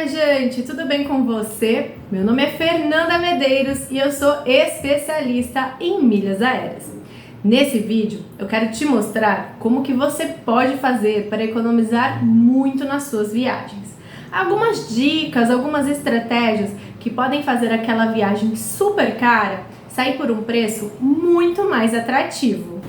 minha gente, tudo bem com você? Meu nome é Fernanda Medeiros e eu sou especialista em milhas aéreas. Nesse vídeo eu quero te mostrar como que você pode fazer para economizar muito nas suas viagens. Algumas dicas, algumas estratégias que podem fazer aquela viagem super cara sair por um preço muito mais atrativo.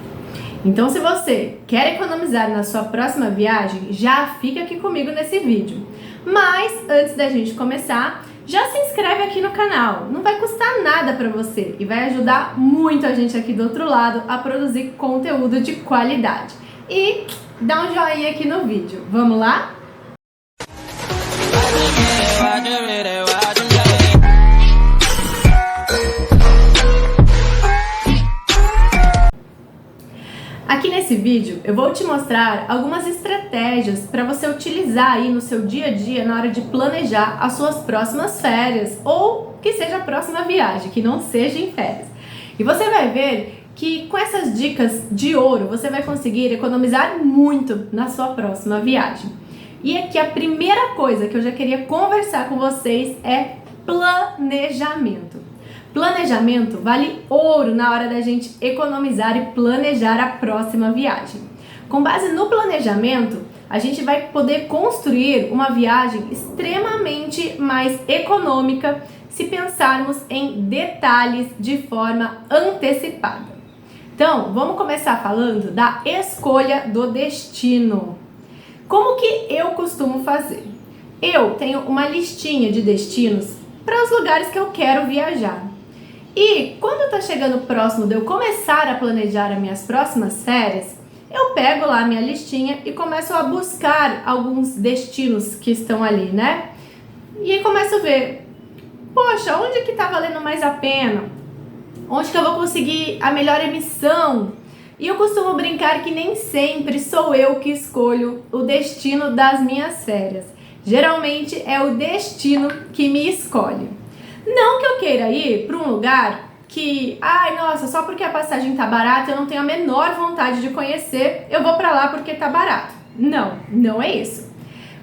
Então, se você quer economizar na sua próxima viagem, já fica aqui comigo nesse vídeo. Mas, antes da gente começar, já se inscreve aqui no canal. Não vai custar nada para você e vai ajudar muito a gente aqui do outro lado a produzir conteúdo de qualidade. E dá um joinha aqui no vídeo. Vamos lá? Aqui nesse vídeo eu vou te mostrar algumas estratégias para você utilizar aí no seu dia a dia na hora de planejar as suas próximas férias ou que seja a próxima viagem, que não seja em férias. E você vai ver que com essas dicas de ouro você vai conseguir economizar muito na sua próxima viagem. E aqui a primeira coisa que eu já queria conversar com vocês é planejamento. Planejamento vale ouro na hora da gente economizar e planejar a próxima viagem. Com base no planejamento, a gente vai poder construir uma viagem extremamente mais econômica se pensarmos em detalhes de forma antecipada. Então, vamos começar falando da escolha do destino. Como que eu costumo fazer? Eu tenho uma listinha de destinos para os lugares que eu quero viajar. E quando está chegando próximo de eu começar a planejar as minhas próximas férias, eu pego lá a minha listinha e começo a buscar alguns destinos que estão ali, né? E aí começo a ver, poxa, onde que tá valendo mais a pena? Onde que eu vou conseguir a melhor emissão? E eu costumo brincar que nem sempre sou eu que escolho o destino das minhas férias. Geralmente é o destino que me escolhe. Não que eu queira ir para um lugar que, ai, nossa, só porque a passagem tá barata eu não tenho a menor vontade de conhecer, eu vou para lá porque tá barato. Não, não é isso.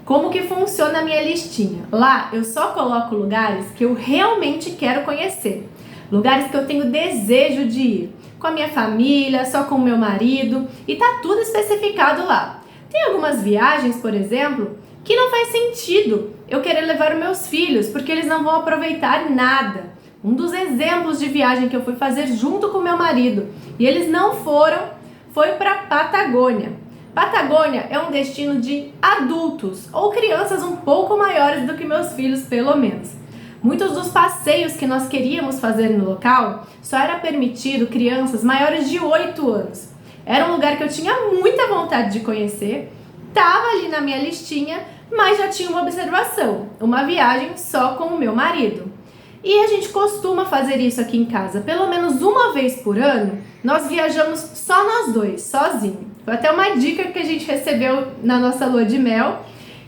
Como que funciona a minha listinha? Lá eu só coloco lugares que eu realmente quero conhecer. Lugares que eu tenho desejo de ir. Com a minha família, só com o meu marido, e tá tudo especificado lá. Tem algumas viagens, por exemplo, que não faz sentido eu querer levar os meus filhos, porque eles não vão aproveitar nada. Um dos exemplos de viagem que eu fui fazer junto com meu marido, e eles não foram, foi para Patagônia. Patagônia é um destino de adultos, ou crianças um pouco maiores do que meus filhos, pelo menos. Muitos dos passeios que nós queríamos fazer no local, só era permitido crianças maiores de 8 anos. Era um lugar que eu tinha muita vontade de conhecer, estava ali na minha listinha, mas já tinha uma observação, uma viagem só com o meu marido. E a gente costuma fazer isso aqui em casa, pelo menos uma vez por ano, nós viajamos só nós dois, sozinho. Foi até uma dica que a gente recebeu na nossa lua de mel,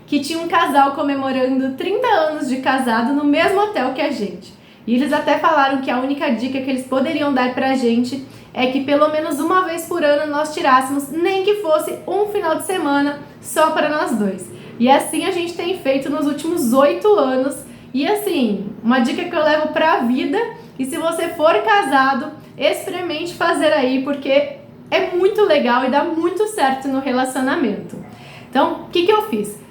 que tinha um casal comemorando 30 anos de casado no mesmo hotel que a gente. E eles até falaram que a única dica que eles poderiam dar pra gente é que pelo menos uma vez por ano nós tirássemos, nem que fosse um final de semana só para nós dois. E assim a gente tem feito nos últimos 8 anos. E assim, uma dica que eu levo pra vida, e se você for casado, experimente fazer aí, porque é muito legal e dá muito certo no relacionamento. Então, o que eu fiz?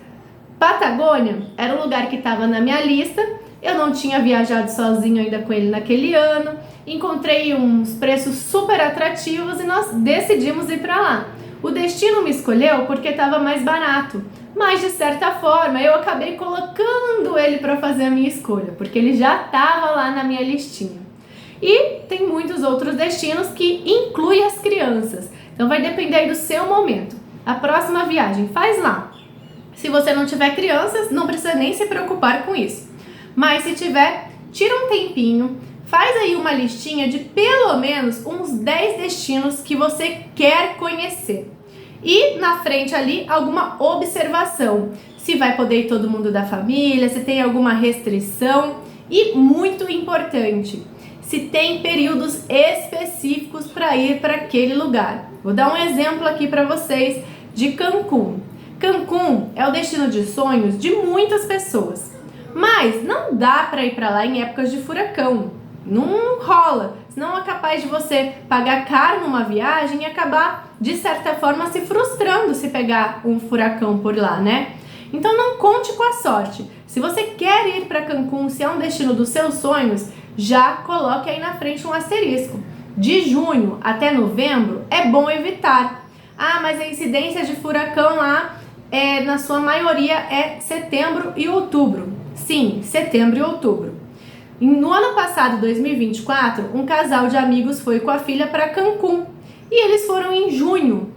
Patagônia era um lugar que estava na minha lista. Eu não tinha viajado sozinho ainda com ele naquele ano. Encontrei uns preços super atrativos e nós decidimos ir para lá. O destino me escolheu porque estava mais barato, mas de certa forma eu acabei colocando ele para fazer a minha escolha, porque ele já estava lá na minha listinha. E tem muitos outros destinos que incluem as crianças, então vai depender do seu momento. A próxima viagem faz lá. Se você não tiver crianças, não precisa nem se preocupar com isso. Mas se tiver, tira um tempinho, faz aí uma listinha de pelo menos uns 10 destinos que você quer conhecer. E na frente ali, alguma observação. Se vai poder ir todo mundo da família, se tem alguma restrição. E muito importante, se tem períodos específicos para ir para aquele lugar. Vou dar um exemplo aqui para vocês de Cancún. Cancún é o destino de sonhos de muitas pessoas. Mas não dá para ir para lá em épocas de furacão. Não rola. Senão é capaz de você pagar caro numa viagem e acabar, de certa forma, se frustrando se pegar um furacão por lá, né? Então não conte com a sorte. Se você quer ir para Cancún, se é um destino dos seus sonhos, já coloque aí na frente um asterisco. De junho até novembro é bom evitar. Ah, mas a incidência de furacão lá, na sua maioria, é setembro e outubro. Sim, setembro e outubro. No ano passado, 2024, um casal de amigos foi com a filha para Cancún e eles foram em junho.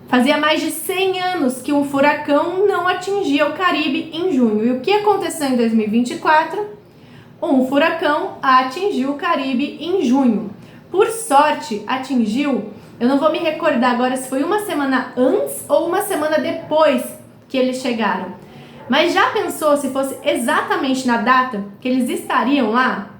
Fazia mais de 100 anos que um furacão não atingia o Caribe em junho. E o que aconteceu em 2024? Um furacão atingiu o Caribe em junho. Por sorte, atingiu, eu não vou me recordar agora se foi uma semana antes ou uma semana depois que eles chegaram. Mas já pensou se fosse exatamente na data que eles estariam lá?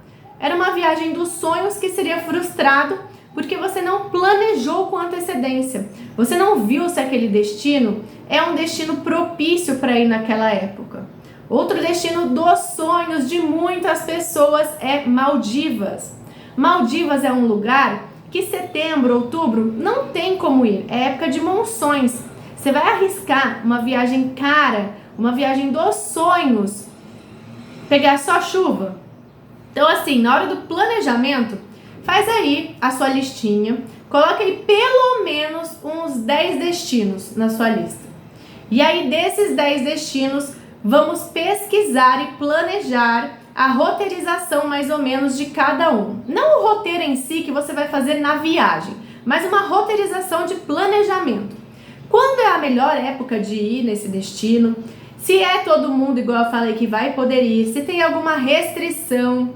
Era uma viagem dos sonhos que seria frustrado porque você não planejou com antecedência. Você não viu se aquele destino é um destino propício para ir naquela época. Outro destino dos sonhos de muitas pessoas é Maldivas. Maldivas é um lugar que setembro, outubro não tem como ir. É época de monções. Você vai arriscar uma viagem cara, uma viagem dos sonhos, pegar só chuva? Então assim, na hora do planejamento, faz aí a sua listinha, coloca aí pelo menos uns 10 destinos na sua lista. E aí desses 10 destinos, vamos pesquisar e planejar a roteirização mais ou menos de cada um. Não o roteiro em si que você vai fazer na viagem, mas uma roteirização de planejamento. Quando é a melhor época de ir nesse destino? Se é todo mundo, igual eu falei, que vai poder ir, se tem alguma restrição,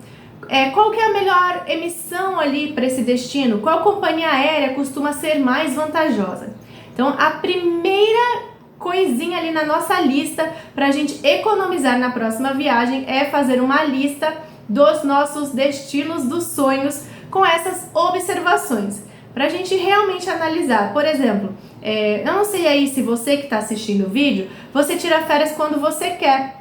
qual que é a melhor emissão ali para esse destino? Qual companhia aérea costuma ser mais vantajosa? Então, a primeira coisinha ali na nossa lista para a gente economizar na próxima viagem é fazer uma lista dos nossos destinos dos sonhos com essas observações, para a gente realmente analisar. Por exemplo, eu não sei aí se você que está assistindo o vídeo, você tira férias quando você quer.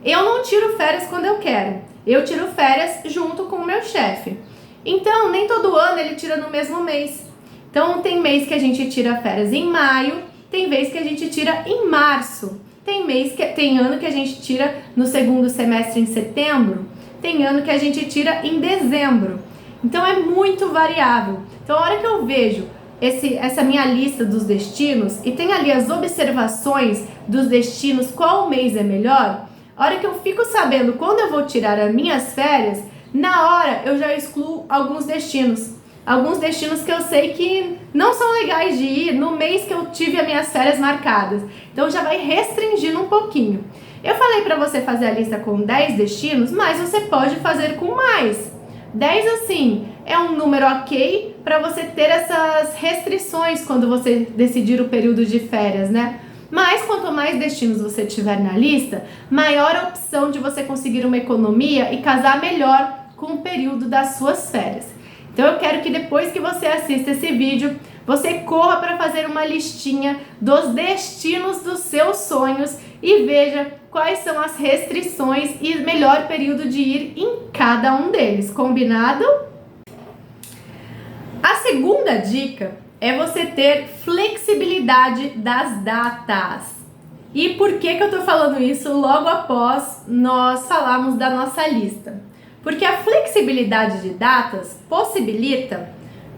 Eu não tiro férias quando eu quero. Eu tiro férias junto com o meu chefe. Então, nem todo ano ele tira no mesmo mês. Então, tem mês que a gente tira férias em maio, tem vez que a gente tira em março. Tem ano que a gente tira no segundo semestre em setembro, tem ano que a gente tira em dezembro. Então, é muito variável. Então, a hora que eu vejo essa minha lista dos destinos e tem ali as observações dos destinos, qual mês é melhor, a hora que eu fico sabendo quando eu vou tirar as minhas férias, na hora eu já excluo alguns destinos. Alguns destinos que eu sei que não são legais de ir no mês que eu tive as minhas férias marcadas. Então já vai restringindo um pouquinho. Eu falei para você fazer a lista com 10 destinos, mas você pode fazer com mais. 10 assim, é um número ok para você ter essas restrições quando você decidir o período de férias, né? Mas quanto mais destinos você tiver na lista, maior a opção de você conseguir uma economia e casar melhor com o período das suas férias. Então eu quero que depois que você assista esse vídeo, você corra para fazer uma listinha dos destinos dos seus sonhos e veja quais são as restrições e melhor período de ir em cada um deles. Combinado? A segunda dica é você ter flexibilidade das datas. E por que eu tô falando isso logo após nós falarmos da nossa lista? Porque a flexibilidade de datas possibilita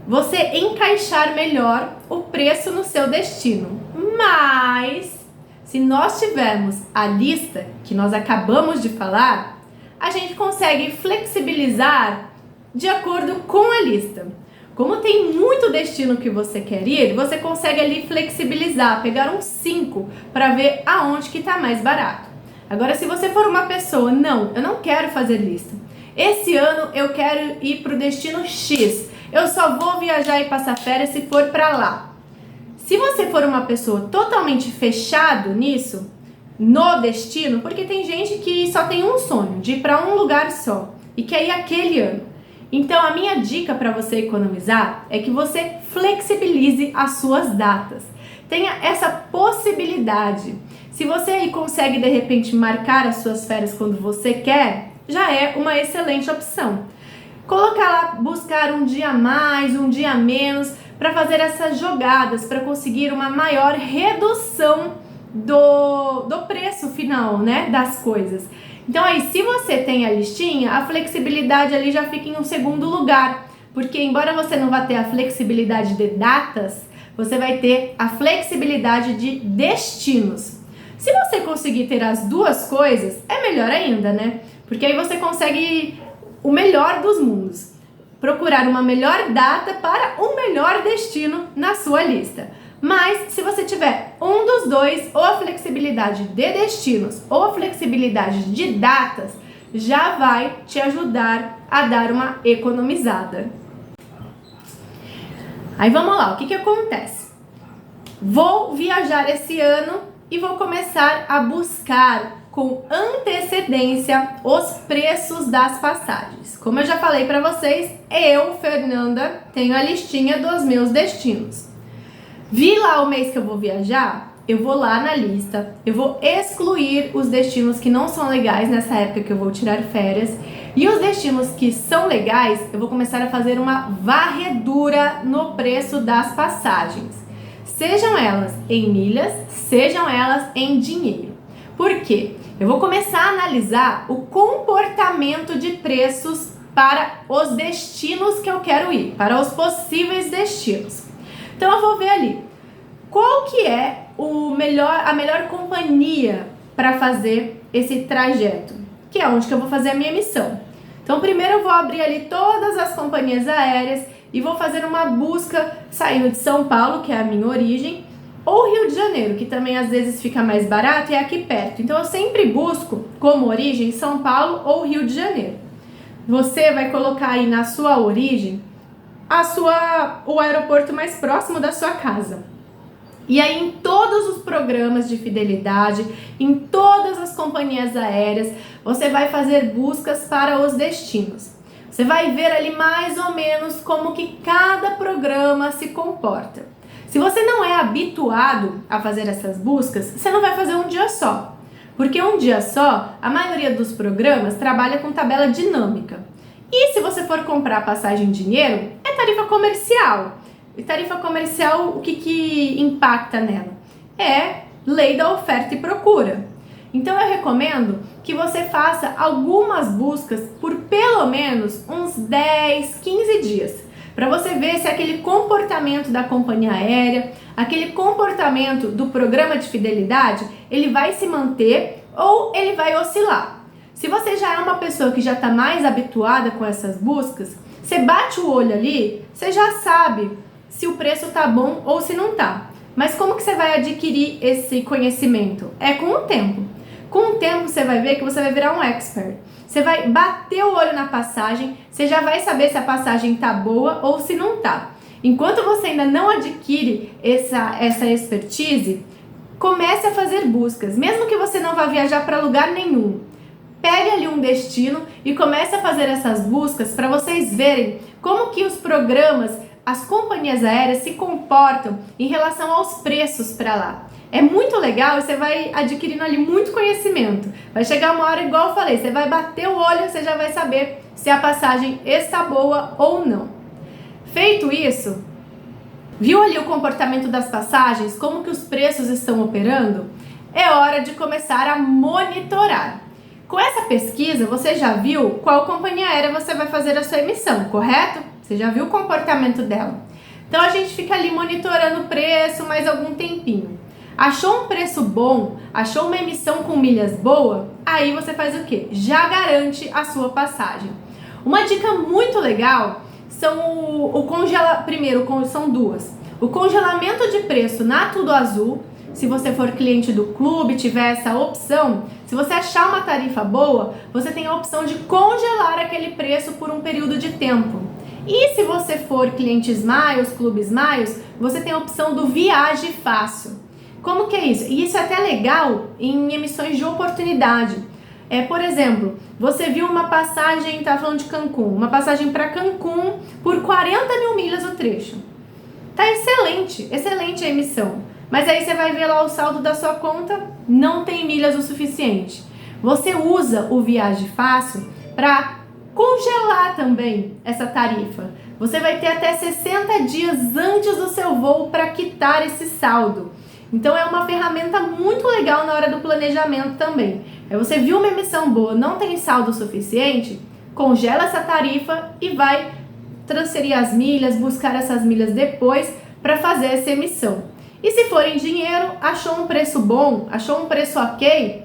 você encaixar melhor o preço no seu destino. Mas, se nós tivermos a lista que nós acabamos de falar, a gente consegue flexibilizar de acordo com a lista. Como tem muito destino que você quer ir, você consegue ali flexibilizar, pegar uns 5 para ver aonde que tá mais barato. Agora, se você for uma pessoa, não, eu não quero fazer lista. Esse ano eu quero ir para o destino X. Eu só vou viajar e passar férias se for para lá. Se você for uma pessoa totalmente fechado nisso, no destino, porque tem gente que só tem um sonho, de ir para um lugar só e quer ir aquele ano. Então, a minha dica para você economizar é que você flexibilize as suas datas. Tenha essa possibilidade. Se você aí consegue, de repente, marcar as suas férias quando você quer, já é uma excelente opção. Colocar lá, buscar um dia a mais, um dia a menos, para fazer essas jogadas, para conseguir uma maior redução do preço final, né, das coisas. Então aí, se você tem a listinha, a flexibilidade ali já fica em um segundo lugar, porque embora você não vá ter a flexibilidade de datas, você vai ter a flexibilidade de destinos. Se você conseguir ter as duas coisas, é melhor ainda, né? Porque aí você consegue o melhor dos mundos. Procurar uma melhor data para um melhor destino na sua lista. Mas se você tiver um dos dois, ou a flexibilidade de destinos ou a flexibilidade de datas, já vai te ajudar a dar uma economizada. Aí vamos lá, o que acontece? Vou viajar esse ano e vou começar a buscar com antecedência os preços das passagens. Como eu já falei para vocês, eu, Fernanda, tenho a listinha dos meus destinos. Vi lá o mês que eu vou viajar, eu vou lá na lista, eu vou excluir os destinos que não são legais nessa época que eu vou tirar férias, e os destinos que são legais, eu vou começar a fazer uma varredura no preço das passagens. Sejam elas em milhas, sejam elas em dinheiro. Por quê? Eu vou começar a analisar o comportamento de preços para os destinos que eu quero ir, para os possíveis destinos. Então eu vou ver ali qual que é a melhor companhia para fazer esse trajeto, que é onde que eu vou fazer a minha missão. Então primeiro eu vou abrir ali todas as companhias aéreas e vou fazer uma busca saindo de São Paulo, que é a minha origem, ou Rio de Janeiro, que também às vezes fica mais barato e é aqui perto. Então eu sempre busco como origem São Paulo ou Rio de Janeiro. Você vai colocar aí na sua origem o aeroporto mais próximo da sua casa. E aí em todos os programas de fidelidade, em todas as companhias aéreas, você vai fazer buscas para os destinos. Você vai ver ali mais ou menos como que cada programa se comporta. Se você não é habituado a fazer essas buscas, você não vai fazer um dia só. Porque um dia só, a maioria dos programas trabalha com tabela dinâmica. E se você for comprar passagem em dinheiro, é tarifa comercial. E tarifa comercial, o que impacta nela? É lei da oferta e procura. Então eu recomendo que você faça algumas buscas por pelo menos uns 10, 15 dias. Para você ver se aquele comportamento da companhia aérea, aquele comportamento do programa de fidelidade, ele vai se manter ou ele vai oscilar. Se você já é uma pessoa que já está mais habituada com essas buscas, você bate o olho ali, você já sabe se o preço tá bom ou se não tá. Mas como que você vai adquirir esse conhecimento? É com o tempo. Com o tempo você vai ver que você vai virar um expert. Você vai bater o olho na passagem, você já vai saber se a passagem tá boa ou se não tá. Enquanto você ainda não adquire essa expertise, comece a fazer buscas, mesmo que você não vá viajar para lugar nenhum. Pegue ali um destino e comece a fazer essas buscas para vocês verem como que os programas, as companhias aéreas se comportam em relação aos preços para lá. É muito legal e você vai adquirindo ali muito conhecimento. Vai chegar uma hora, igual eu falei, você vai bater o olho e você já vai saber se a passagem está boa ou não. Feito isso, viu ali o comportamento das passagens, como que os preços estão operando? É hora de começar a monitorar. Com essa pesquisa, você já viu qual companhia aérea você vai fazer a sua emissão, correto? Você já viu o comportamento dela. Então a gente fica ali monitorando o preço mais algum tempinho. Achou um preço bom, achou uma emissão com milhas boa, aí você faz o quê? Já garante a sua passagem. Uma dica muito legal são primeiro, são duas. O congelamento de preço na Tudo Azul, se você for cliente do clube, tiver essa opção, se você achar uma tarifa boa, você tem a opção de congelar aquele preço por um período de tempo. E se você for cliente Smiles, Clube Smiles, você tem a opção do Viaje Fácil. Como que é isso? E isso é até legal em emissões de oportunidade. Por exemplo, você viu uma passagem, tá falando de Cancún, uma passagem para Cancún por 40 mil milhas o trecho. Tá excelente, excelente a emissão. Mas aí você vai ver lá o saldo da sua conta, não tem milhas o suficiente. Você usa o Viaje Fácil para congelar também essa tarifa. Você vai ter até 60 dias antes do seu voo para quitar esse saldo. Então é uma ferramenta muito legal na hora do planejamento também. Você viu uma emissão boa, não tem saldo suficiente, congela essa tarifa e vai transferir as milhas, buscar essas milhas depois para fazer essa emissão. E se for em dinheiro, achou um preço bom, achou um preço ok,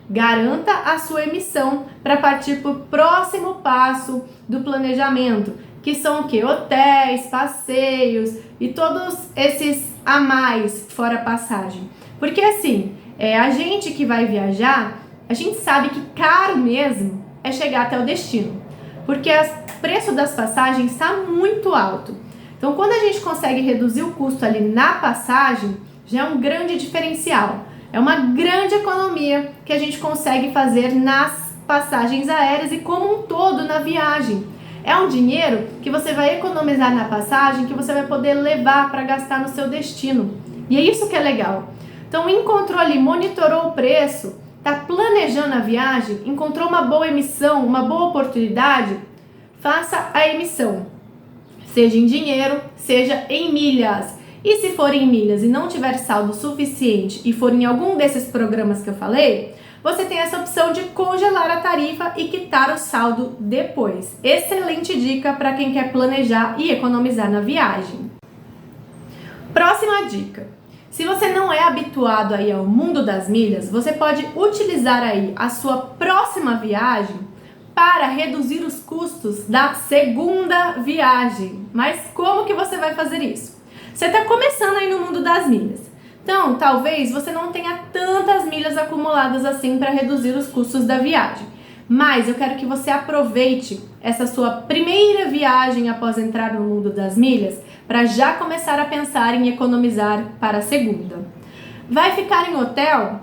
garanta a sua emissão para partir para o próximo passo do planejamento, que são o quê? Hotéis, passeios e todos esses a mais fora passagem. Porque assim, a gente que vai viajar, a gente sabe que caro mesmo é chegar até o destino, porque o preço das passagens está muito alto. Então, quando a gente consegue reduzir o custo ali na passagem, já é um grande diferencial. É uma grande economia que a gente consegue fazer nas passagens aéreas e como um todo na viagem. É um dinheiro que você vai economizar na passagem, que você vai poder levar para gastar no seu destino. E é isso que é legal. Então, encontrou ali, monitorou o preço, está planejando a viagem, encontrou uma boa emissão, uma boa oportunidade, faça a emissão. Seja em dinheiro, seja em milhas. E se for em milhas e não tiver saldo suficiente e for em algum desses programas que eu falei, você tem essa opção de congelar a tarifa e quitar o saldo depois. Excelente dica para quem quer planejar e economizar na viagem. Próxima dica. Se você não é habituado aí ao mundo das milhas, você pode utilizar aí a sua próxima viagem para reduzir os custos da segunda viagem. Mas como que você vai fazer isso? Você está começando aí no mundo das milhas. Então, talvez você não tenha tantas milhas acumuladas assim para reduzir os custos da viagem. Mas eu quero que você aproveite essa sua primeira viagem após entrar no mundo das milhas para já começar a pensar em economizar para a segunda. Vai ficar em hotel?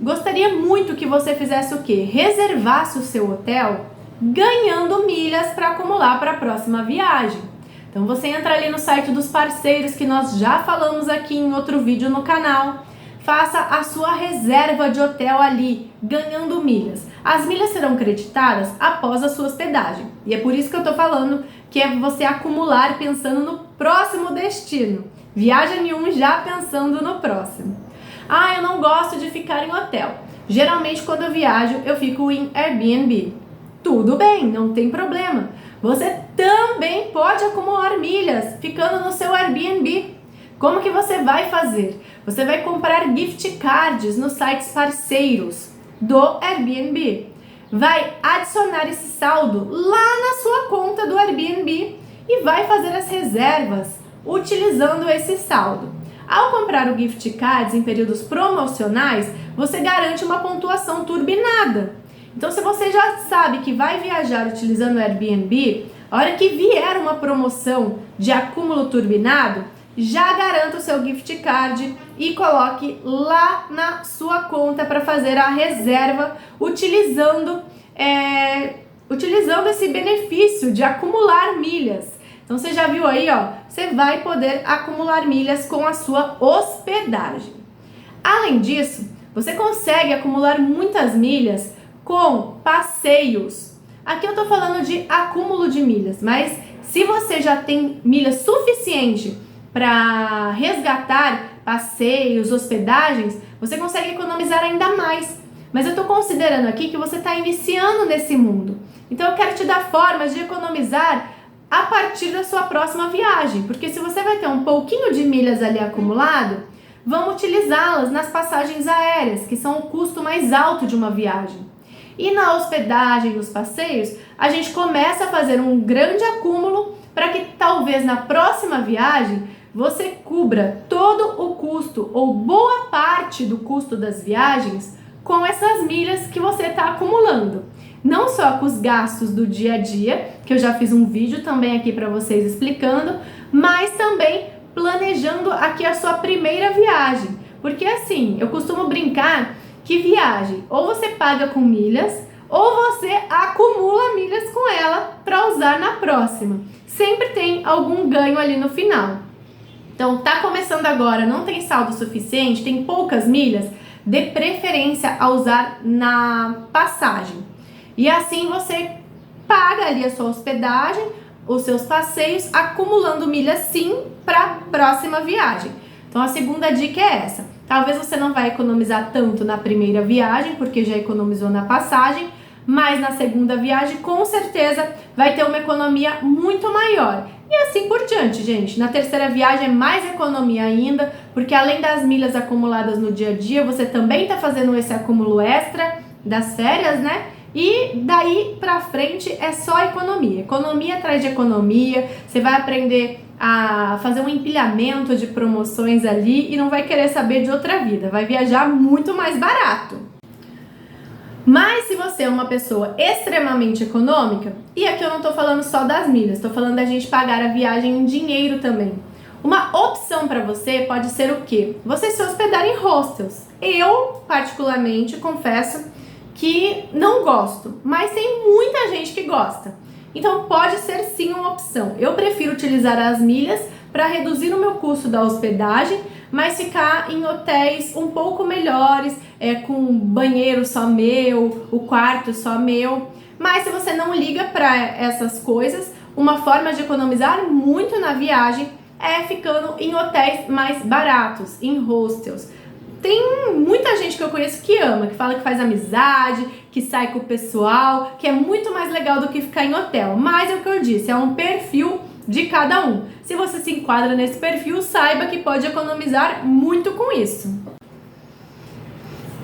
Gostaria muito que você fizesse o quê? Reservasse o seu hotel ganhando milhas para acumular para a próxima viagem. Então você entra ali no site dos parceiros que nós já falamos aqui em outro vídeo no canal. Faça a sua reserva de hotel ali, ganhando milhas. As milhas serão creditadas após a sua hospedagem. E é por isso que eu tô falando que é você acumular pensando no próximo destino. Viaja em um já pensando no próximo. Ah, eu não gosto de ficar em hotel. Geralmente quando eu viajo eu fico em Airbnb. Tudo bem, não tem problema. Você também pode acumular milhas ficando no seu Airbnb. Como que você vai fazer? Você vai comprar gift cards nos sites parceiros do Airbnb. Vai adicionar esse saldo lá na sua conta do Airbnb e vai fazer as reservas utilizando esse saldo. Ao comprar o gift cards em períodos promocionais, você garante uma pontuação turbinada. Então, se você já sabe que vai viajar utilizando o Airbnb, a hora que vier uma promoção de acúmulo turbinado, já garanta o seu gift card e coloque lá na sua conta para fazer a reserva utilizando esse benefício de acumular milhas. Então, você já viu aí, ó, você vai poder acumular milhas com a sua hospedagem. Além disso, você consegue acumular muitas milhas com passeios. Aqui eu tô falando de acúmulo de milhas, mas se você já tem milhas suficiente para resgatar passeios, hospedagens, você consegue economizar ainda mais. Mas eu tô considerando aqui que você está iniciando nesse mundo. Então eu quero te dar formas de economizar a partir da sua próxima viagem, porque se você vai ter um pouquinho de milhas ali acumulado, vamos utilizá-las nas passagens aéreas, que são o custo mais alto de uma viagem. E na hospedagem, nos passeios, a gente começa a fazer um grande acúmulo para que talvez na próxima viagem você cubra todo o custo ou boa parte do custo das viagens com essas milhas que você está acumulando. Não só com os gastos do dia a dia, que eu já fiz um vídeo também aqui para vocês explicando, mas também planejando aqui a sua primeira viagem. Porque assim, eu costumo brincar que viagem ou você paga com milhas ou você acumula milhas com ela para usar na próxima. Sempre tem algum ganho ali no final. Então, tá começando agora, não tem saldo suficiente, tem poucas milhas, dê preferência a usar na passagem. E assim você paga ali a sua hospedagem, os seus passeios, acumulando milhas sim para a próxima viagem. Então a segunda dica é essa. Talvez você não vai economizar tanto na primeira viagem, porque já economizou na passagem, mas na segunda viagem com certeza vai ter uma economia muito maior. E assim por diante, gente. Na terceira viagem é mais economia ainda, porque além das milhas acumuladas no dia a dia, você também está fazendo esse acúmulo extra das férias, né? E daí pra frente é só economia. Economia atrás de economia. Você vai aprender a fazer um empilhamento de promoções ali e não vai querer saber de outra vida. Vai viajar muito mais barato. Mas se você é uma pessoa extremamente econômica, e aqui eu não tô falando só das milhas, tô falando da gente pagar a viagem em dinheiro também. Uma opção para você pode ser o quê? Você se hospedar em hostels. Eu, particularmente, confesso que não gosto, mas tem muita gente que gosta. Então pode ser sim uma opção. Eu prefiro utilizar as milhas para reduzir o meu custo da hospedagem, mas ficar em hotéis um pouco melhores, com banheiro só meu, o quarto só meu. Mas se você não liga para essas coisas, uma forma de economizar muito na viagem é ficando em hotéis mais baratos, em hostels. Tem muita gente que eu conheço que ama, que fala que faz amizade, que sai com o pessoal, que é muito mais legal do que ficar em hotel. Mas é o que eu disse, é um perfil de cada um. Se você se enquadra nesse perfil, saiba que pode economizar muito com isso.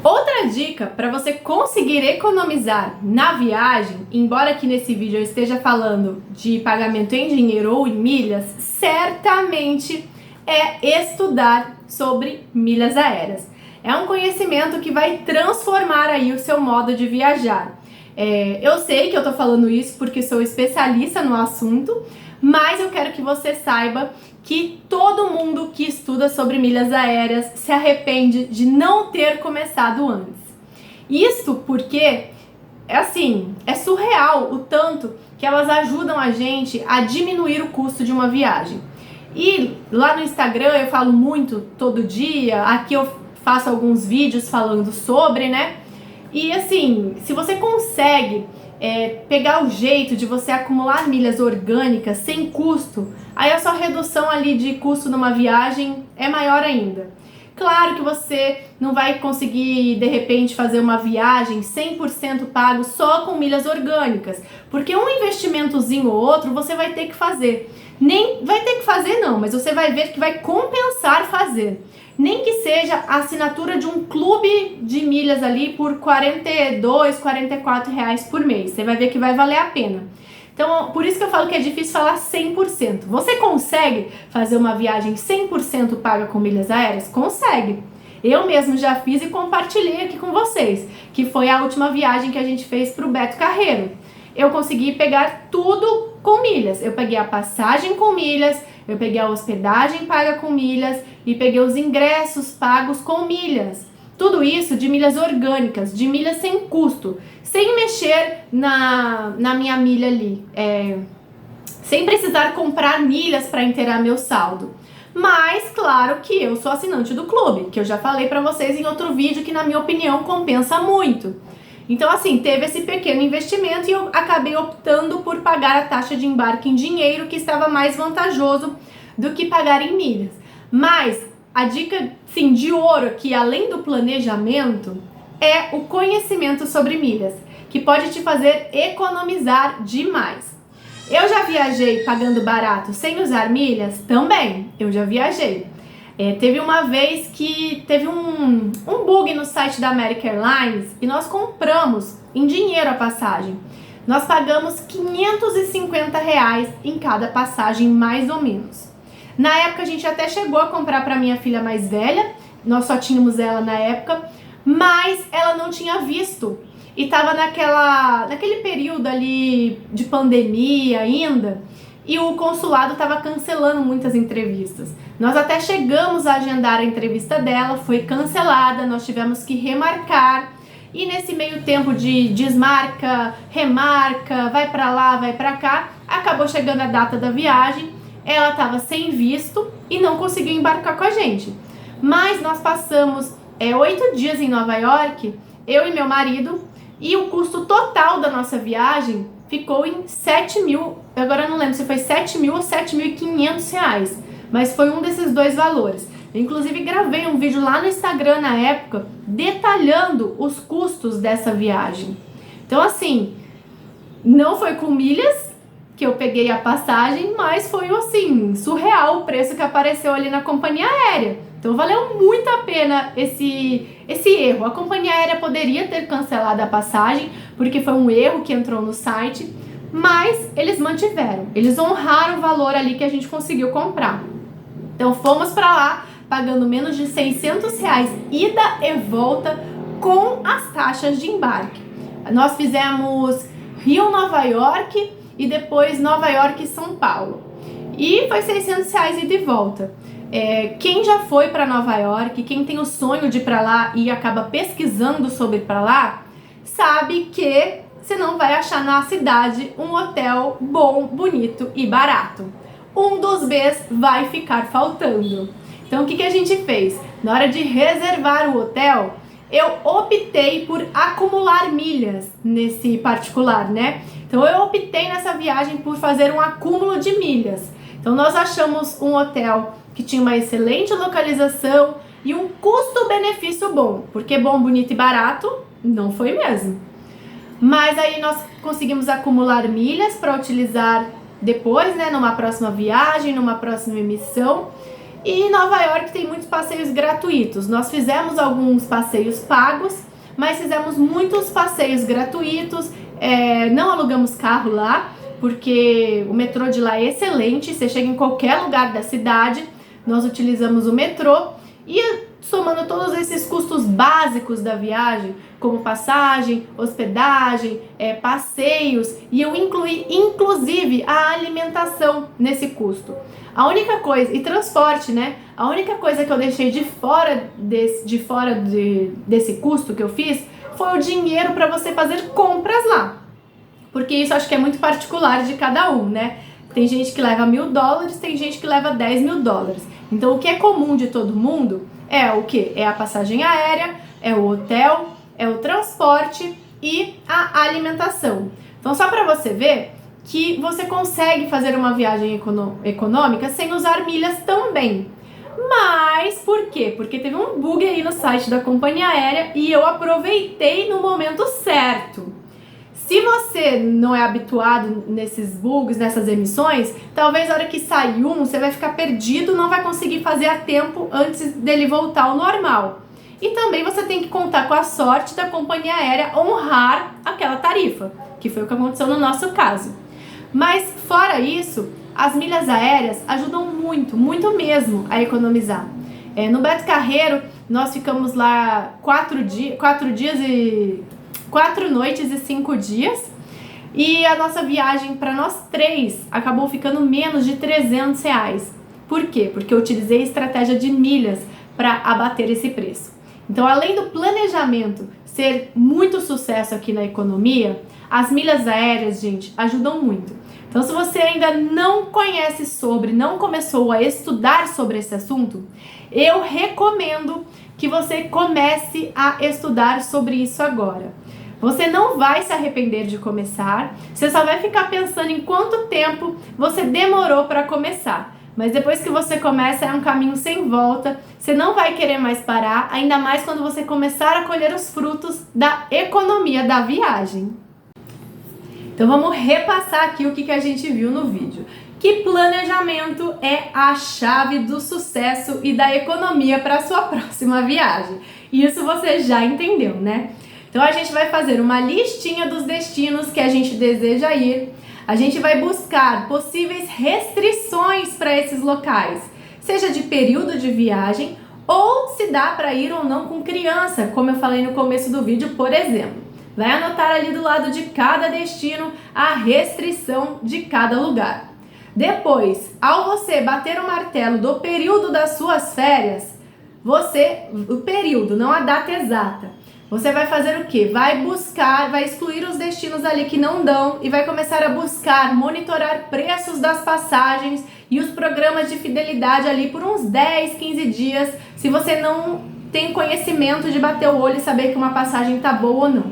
Outra dica para você conseguir economizar na viagem, embora aqui nesse vídeo eu esteja falando de pagamento em dinheiro ou em milhas, certamente é estudar sobre milhas aéreas. É um conhecimento que vai transformar aí o seu modo de viajar. Eu sei que eu tô falando isso porque sou especialista no assunto, mas eu quero que você saiba que todo mundo que estuda sobre milhas aéreas se arrepende de não ter começado antes. Isso porque, é surreal o tanto que elas ajudam a gente a diminuir o custo de uma viagem. E lá no Instagram eu falo muito todo dia, aqui eu faço alguns vídeos falando sobre, né? E assim, se você consegue pegar o jeito de você acumular milhas orgânicas sem custo, aí a sua redução ali de custo numa viagem é maior ainda. Claro que você não vai conseguir, de repente, fazer uma viagem 100% pago só com milhas orgânicas, porque um investimentozinho ou outro você vai ter que fazer. Nem vai ter que fazer não, mas você vai ver que vai compensar fazer. Nem que seja a assinatura de um clube de milhas ali por R$42, R$44 por mês. Você vai ver que vai valer a pena. Então, por isso que eu falo que é difícil falar 100%. Você consegue fazer uma viagem 100% paga com milhas aéreas? Consegue. Eu mesmo já fiz e compartilhei aqui com vocês, que foi a última viagem que a gente fez para o Beto Carreiro. Eu consegui pegar tudo com milhas. Eu peguei a passagem com milhas, eu peguei a hospedagem paga com milhas e peguei os ingressos pagos com milhas. Tudo isso de milhas orgânicas, de milhas sem custo, sem mexer na minha milha ali, sem precisar comprar milhas para inteirar meu saldo. Mas, claro que eu sou assinante do clube, que eu já falei para vocês em outro vídeo que, na minha opinião, compensa muito. Então, assim, teve esse pequeno investimento e eu acabei optando por pagar a taxa de embarque em dinheiro, que estava mais vantajoso do que pagar em milhas. Mas a dica, sim, de ouro aqui, além do planejamento, é o conhecimento sobre milhas, que pode te fazer economizar demais. Eu já viajei pagando barato sem usar milhas? Também, eu já viajei. Teve uma vez que teve um bug no site da American Airlines e nós compramos em dinheiro a passagem. Nós pagamos R$550 em cada passagem, mais ou menos. Na época a gente até chegou a comprar para minha filha mais velha, nós só tínhamos ela na época, mas ela não tinha visto. E tava naquele período ali de pandemia ainda, e o consulado estava cancelando muitas entrevistas. Nós até chegamos a agendar a entrevista dela, foi cancelada, nós tivemos que remarcar. E nesse meio tempo de desmarca, remarca, vai pra lá, vai pra cá, acabou chegando a data da viagem, ela estava sem visto e não conseguiu embarcar com a gente. Mas nós passamos 8 dias em Nova York, eu e meu marido, e o custo total da nossa viagem ficou em 7 mil, agora eu não lembro se foi 7 mil ou 7.500 reais, mas foi um desses dois valores. Eu, inclusive, gravei um vídeo lá no Instagram na época, detalhando os custos dessa viagem. Então, assim, não foi com milhas que eu peguei a passagem, mas foi, assim, surreal o preço que apareceu ali na companhia aérea. Então, valeu muito a pena esse erro. A companhia aérea poderia ter cancelado a passagem, porque foi um erro que entrou no site, mas eles mantiveram. Eles honraram o valor ali que a gente conseguiu comprar. Então, fomos para lá, pagando menos de 600 reais, ida e volta, com as taxas de embarque. Nós fizemos Rio-Nova York e depois Nova York e São Paulo. E foi 600 reais ida e volta. Quem já foi para Nova York, quem tem o sonho de ir para lá e acaba pesquisando sobre ir para lá, sabe que você não vai achar na cidade um hotel bom, bonito e barato. Um dos Bs vai ficar faltando. Então o que a gente fez? Na hora de reservar o hotel, eu optei por acumular milhas nesse particular, né? Então eu optei nessa viagem por fazer um acúmulo de milhas. Então nós achamos um hotel que tinha uma excelente localização e um custo-benefício bom, porque bom, bonito e barato não foi mesmo. Mas aí nós conseguimos acumular milhas para utilizar depois, né, numa próxima viagem, numa próxima emissão. E Nova York tem muitos passeios gratuitos. Nós fizemos alguns passeios pagos, mas fizemos muitos passeios gratuitos. Não alugamos carro lá, porque o metrô de lá é excelente. Você chega em qualquer lugar da cidade. Nós utilizamos o metrô e, somando todos esses custos básicos da viagem, como passagem, hospedagem, passeios, e eu incluí inclusive a alimentação nesse custo. A única coisa, e transporte, né? A única coisa que eu deixei de fora desse custo que eu fiz foi o dinheiro para você fazer compras lá. Porque isso acho que é muito particular de cada um, né? Tem gente que leva $1.000, tem gente que leva $10.000. Então o que é comum de todo mundo é o quê? É a passagem aérea, é o hotel, é o transporte e a alimentação. Então só para você ver que você consegue fazer uma viagem econômica sem usar milhas também. Mas por quê? Porque teve um bug aí no site da companhia aérea e eu aproveitei no momento certo. Se você não é habituado nesses bugs, nessas emissões, talvez na hora que sair você vai ficar perdido, não vai conseguir fazer a tempo antes dele voltar ao normal. E também você tem que contar com a sorte da companhia aérea honrar aquela tarifa, que foi o que aconteceu no nosso caso. Mas fora isso, as milhas aéreas ajudam muito, muito mesmo a economizar. No Beto Carreiro, nós ficamos lá 4 noites e 5 dias. E a nossa viagem para nós 3 acabou ficando menos de 300 reais. Por quê? Porque eu utilizei a estratégia de milhas para abater esse preço. Então, além do planejamento ser muito sucesso aqui na economia, as milhas aéreas, gente, ajudam muito. Então, se você ainda não conhece não começou a estudar sobre esse assunto, eu recomendo que você comece a estudar sobre isso agora. Você não vai se arrepender de começar, você só vai ficar pensando em quanto tempo você demorou para começar. Mas depois que você começa, é um caminho sem volta, você não vai querer mais parar, ainda mais quando você começar a colher os frutos da economia da viagem. Então vamos repassar aqui o que a gente viu no vídeo. Que planejamento é a chave do sucesso e da economia para a sua próxima viagem. Isso você já entendeu, né? Então a gente vai fazer uma listinha dos destinos que a gente deseja ir. A gente vai buscar possíveis restrições para esses locais, seja de período de viagem ou se dá para ir ou não com criança, como eu falei no começo do vídeo, por exemplo. Vai anotar ali do lado de cada destino a restrição de cada lugar. Depois, ao você bater o martelo do período das suas férias, o período, não a data exata, você vai fazer o quê? Vai buscar, vai excluir os destinos ali que não dão e vai começar a buscar, monitorar preços das passagens e os programas de fidelidade ali por uns 10, 15 dias. Se você não tem conhecimento de bater o olho e saber que uma passagem tá boa ou não.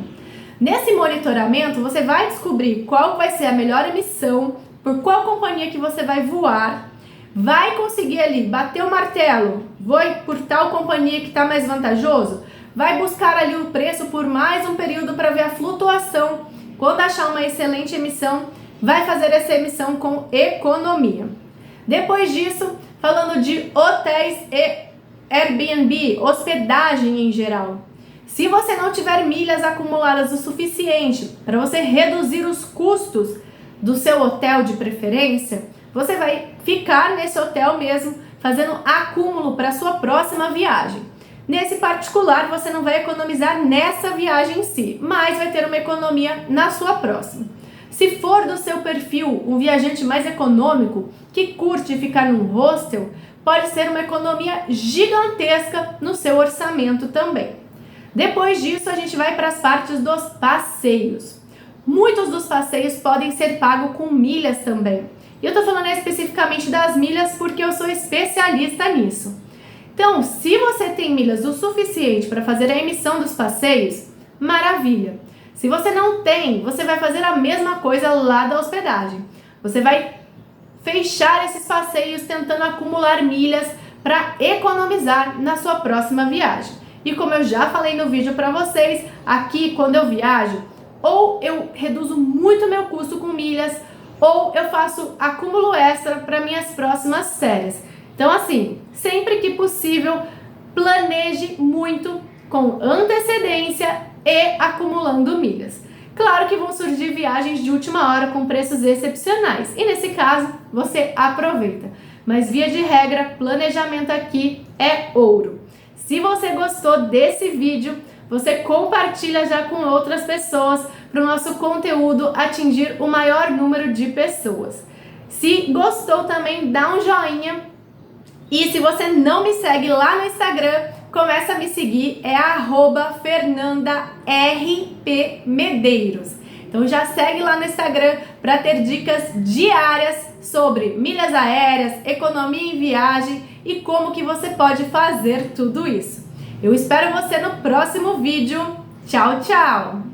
Nesse monitoramento, você vai descobrir qual vai ser a melhor emissão, por qual companhia que você vai voar, vai conseguir ali bater o martelo, vou por tal companhia que está mais vantajoso, vai buscar ali o preço por mais um período para ver a flutuação. Quando achar uma excelente emissão, vai fazer essa emissão com economia. Depois disso, falando de hotéis e Airbnb, hospedagem em geral. Se você não tiver milhas acumuladas o suficiente para você reduzir os custos do seu hotel de preferência, você vai ficar nesse hotel mesmo, fazendo acúmulo para a sua próxima viagem. Nesse particular, você não vai economizar nessa viagem em si, mas vai ter uma economia na sua próxima. Se for do seu perfil um viajante mais econômico, que curte ficar num hostel, pode ser uma economia gigantesca no seu orçamento também. Depois disso, a gente vai para as partes dos passeios. Muitos dos passeios podem ser pagos com milhas também. E eu estou falando especificamente das milhas porque eu sou especialista nisso. Então, se você tem milhas o suficiente para fazer a emissão dos passeios, maravilha. Se você não tem, você vai fazer a mesma coisa lá da hospedagem. Você vai fechar esses passeios tentando acumular milhas para economizar na sua próxima viagem. E como eu já falei no vídeo para vocês, aqui quando eu viajo, ou eu reduzo muito meu custo com milhas, ou eu faço acúmulo extra para minhas próximas férias. Então assim, sempre que possível, planeje muito com antecedência e acumulando milhas. Claro que vão surgir viagens de última hora com preços excepcionais e nesse caso você aproveita. Mas via de regra, planejamento aqui é ouro. Se você gostou desse vídeo, você compartilha já com outras pessoas para o nosso conteúdo atingir o maior número de pessoas. Se gostou também, dá um joinha. E se você não me segue lá no Instagram, começa a me seguir, é @FernandaRPMedeiros. Então já segue lá no Instagram para ter dicas diárias sobre milhas aéreas, economia em viagem e como que você pode fazer tudo isso. Eu espero você no próximo vídeo. Tchau, tchau!